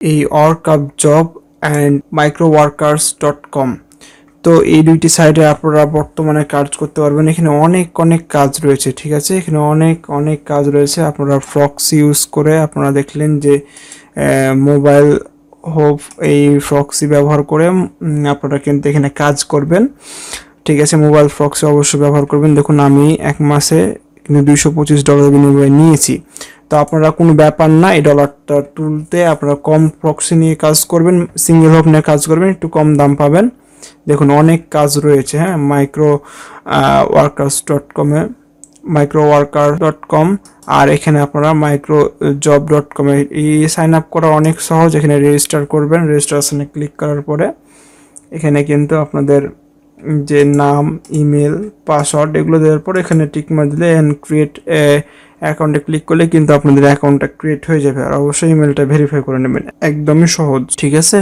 এই workup job and microworkers.com। তো এই দুইটি সাইটে আপনারা বর্তমানে কাজ করতে পারবেন। এখানে অনেক অনেক কাজ রয়েছে, ঠিক আছে। এখানে অনেক অনেক কাজ রয়েছে। আপনারা প্রক্সি ইউজ করে আপনারা দেখলেন যে মোবাইল হোপ এই প্রক্সি ব্যবহার করে আপনারা কিন্তু এখানে কাজ করবেন, ঠিক আছে। মোবাইল প্রক্সি অবশ্যই ব্যবহার করবেন। দেখুন আমি 1 মাসে কিন্তু $225 বিনিময়ে নিয়েছি। তো আপনারা কোনো ব্যাপার না, এই ডলারটা তুলতে আপনারা কম প্রক্সি নিয়ে কাজ করবেন, সিঙ্গেল হোপ নিয়ে কাজ করবেন, একটু কম দাম পাবেন। দেখুন অনেক কাজ রয়েছে, হ্যাঁ, microworkers.com-এ microworker.com, আর এখানে আপনারা microjob.com-এ এই সাইন আপ করা অনেক সহজ। এখানে রেজিস্টার করবেন, রেজিস্ট্রেশনে ক্লিক করার পরে এখানে কিন্তু আপনাদের যে নাম, ইমেল, পাসওয়ার্ড এগুলো দেওয়ার পর এখানে টিক মার দিলে এন্ড ক্রিয়েট অ্যাকাউন্টে ক্লিক করলে কিন্তু আপনাদের অ্যাকাউন্টটা ক্রিয়েট হয়ে যাবে। আর অবশ্যই ইমেলটা ভেরিফাই করে নেবেন, একদমই সহজ, ঠিক আছে।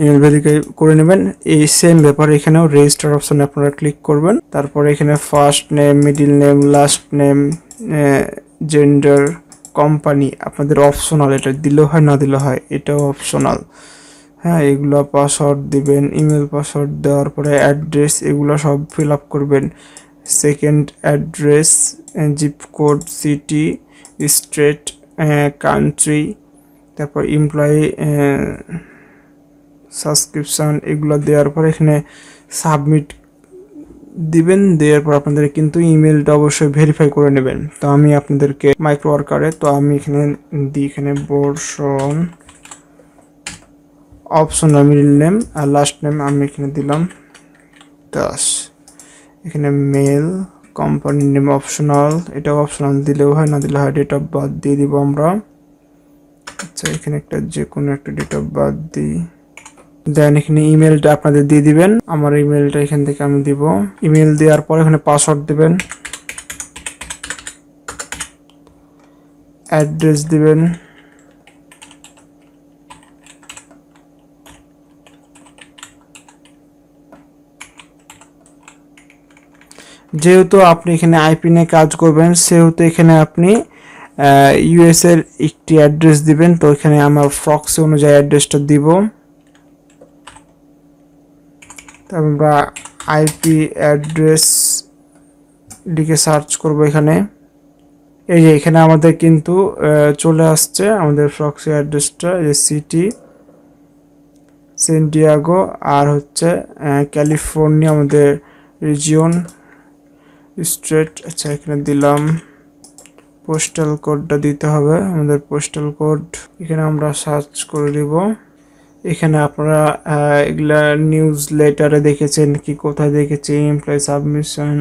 ইমেল ভেরিফাই করে নেবেন। এই সেম ব্যাপার এখানেও রেজিস্টার অপশনে আপনারা ক্লিক করবেন। তারপরে এখানে first name, middle name, last name, gender, company আপনাদের অপশনাল, এটা দিলেও হয় না দিলেও হয়, এটাও অপশনাল। হ্যাঁ, এগুলো পাসওয়ার্ড দিবেন। ইমেল পাসওয়ার্ড দেওয়ার পরে অ্যাড্রেস এগুলো সব ফিল আপ করবেন। Second address, zip code, city, state, country, তারপর এমপ্লয়ি সাবস্ক্রিপশন এগুলো দেওয়ার পর এখানে সাবমিট দিবেন। দেওয়ার পর আপনাদের কিন্তু ইমেলটা অবশ্যই ভেরিফাই করে নেবেন। তো আমি আপনাদেরকে মাইক্রোওয়ার্কারে, তো আমি এখানে দিই, এখানে বর্ষণ অপশনাল, মিডল নেম আর লাস্ট নেম আমি এখানে দিলাম দাস। এখানে মেল, কোম্পানি নেম অপশনাল, এটাও অপশনাল, দিলেও হয় না দিলে হয়। ডেট অফ বার্থ দিয়ে দিব আমরা। আচ্ছা, এখানে একটা যে কোনো একটা ডেট অফ বার্থ দিই। দেন এখানে ইমেলটা আপনাদের দিয়ে দিবেন। আমার ইমেলটা এখান থেকে আমি দিব। ইমেল দেওয়ার পর এখানে পাসওয়ার্ড দিবেন, অ্যাড্রেস দিবেন, যেহেতু আপনি এখানে আইপি নিয়ে কাজ করবেন সেহেতু এখানে আপনি ইউএস এর একটি অ্যাড্রেস দিবেন। তো এখানে আমার প্রক্সি অনুযায়ী অ্যাড্রেসটা দিব। তারপর আমরা আইপি অ্যাড্রেস লিখে সার্চ করব। এখানে এই যে এখানে আমাদের কিন্তু চলে আসছে আমাদের প্রক্সি অ্যাড্রেসটা, যে সিটি সেন্টিয়াগো আর হচ্ছে ক্যালিফোর্নিয়া আমাদের রিজিয়ন, স্টেট। আচ্ছা, এখানে দিলাম। পোস্টাল কোডটা দিতে হবে, আমাদের পোস্টাল কোড এখানে আমরা সার্চ করে দিব। এখানে আপনারা এগুলা নিউজ লেটারে দেখেছেন কি, কোথায় দেখেছি, এমপ্লয়ি সাবমিশন,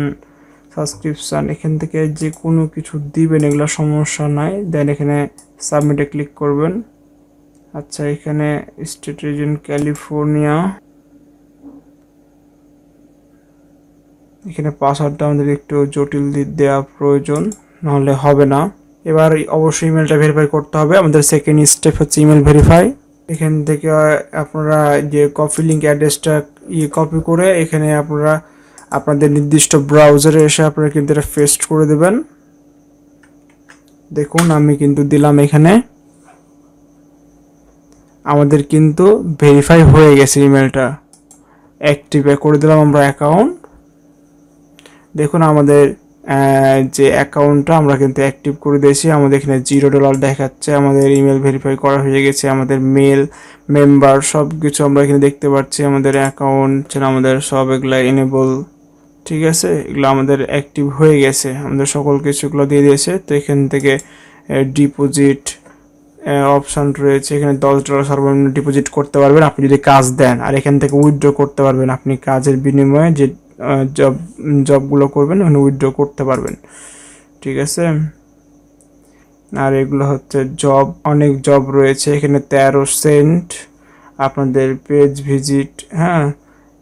সাবস্ক্রিপশন, এখান থেকে যে কোনো কিছু দিবেন, এগুলো সমস্যা নাই। দেন এখানে সাবমিটে ক্লিক করবেন। আচ্ছা, এখানে স্টেট রিজন ক্যালিফোর্নিয়া, এখানে পাসওয়ার্ডটা আমাদের একটু জটিল দেওয়া প্রয়োজন, নাহলে হবে না। এবার অবশ্যই ইমেলটা ভেরিফাই করতে হবে। আমাদের সেকেন্ড স্টেপ হচ্ছে ইমেল ভেরিফাই। এখান থেকে আপনারা যে কপি লিঙ্ক অ্যাড্রেসটা কপি করে এখানে আপনারা আপনাদের নির্দিষ্ট ব্রাউজারে এসে আপনারা কিন্তু এটা পেস্ট করে দেবেন। দেখুন আমি কিন্তু দিলাম, এখানে আমাদের কিন্তু ভেরিফাই হয়ে গেছে, ইমেলটা অ্যাক্টিভ করে দিলাম আমরা অ্যাকাউন্ট। দেখুন আমাদের যে অ্যাকাউন্টটা আমরা কিন্তু অ্যাক্টিভ করে দিয়েছি। আমাদের এখানে $0 দেখাচ্ছে, আমাদের ইমেল ভেরিফাই করা হয়ে গেছে, আমাদের মেল, মেম্বার সব কিছু আমরা এখানে দেখতে পাচ্ছি। আমাদের অ্যাকাউন্ট আমাদের সব এগুলো এনেবল, ঠিক আছে, এগুলো আমাদের অ্যাক্টিভ হয়ে গেছে, আমাদের সকল কিছুগুলো দিয়ে দিয়েছে। তো এখান থেকে ডিপোজিট অপশান রয়েছে, এখানে $10 সর্বনিম্ন ডিপোজিট করতে পারবেন আপনি যদি কাজ দেন। আর এখান থেকে উইথড্র করতে পারবেন, আপনি কাজের বিনিময়ে যে জবগুলো করবেন ওখানে উইথড্র করতে পারবেন, ঠিক আছে। আর এগুলো হচ্ছে জব, অনেক জব রয়েছে এখানে। 13 সেন্ট আপনাদের পেজ ভিজিট, হ্যাঁ,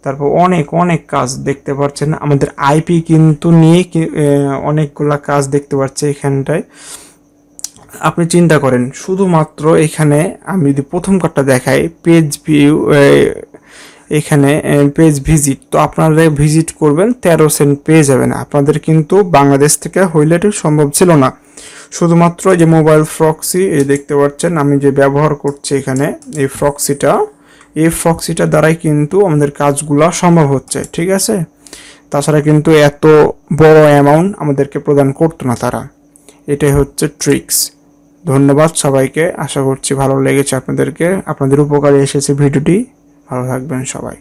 তারপর অনেক অনেক কাজ দেখতে পাচ্ছেন। আমাদের আইপি কিন্তু নিয়ে অনেকগুলা কাজ দেখতে পাচ্ছি এখানটায়। আপনি চিন্তা করেন শুধুমাত্র এখানে আমি যদি প্রথম কার্ডটা দেখাই, পেজ ভিউ এখানে পেজ ভিজিট, তো আপনারা ভিজিট করবেন 13 সেন্ট পেয়ে যাবেন। আপনাদের কিন্তু বাংলাদেশ থেকে হইলে এটা সম্ভব ছিল না, শুধুমাত্র যে মোবাইল প্রক্সি এই দেখতে পাচ্ছেন আমি যে ব্যবহার করছি এখানে এই প্রক্সিটা দ্বারাই কিন্তু আমাদের কাজগুলো সম্ভব হচ্ছে, ঠিক আছে। তাছাড়া কিন্তু এত বড় অ্যামাউন্ট আমাদেরকে প্রদান করতো না তারা। এটাই হচ্ছে ট্রিক্স। ধন্যবাদ সবাইকে, আশা করছি ভালো লেগেছে আপনাদেরকে, আপনাদের উপকারে এসেছে ভিডিওটি। ভালো থাকবেন সবাই।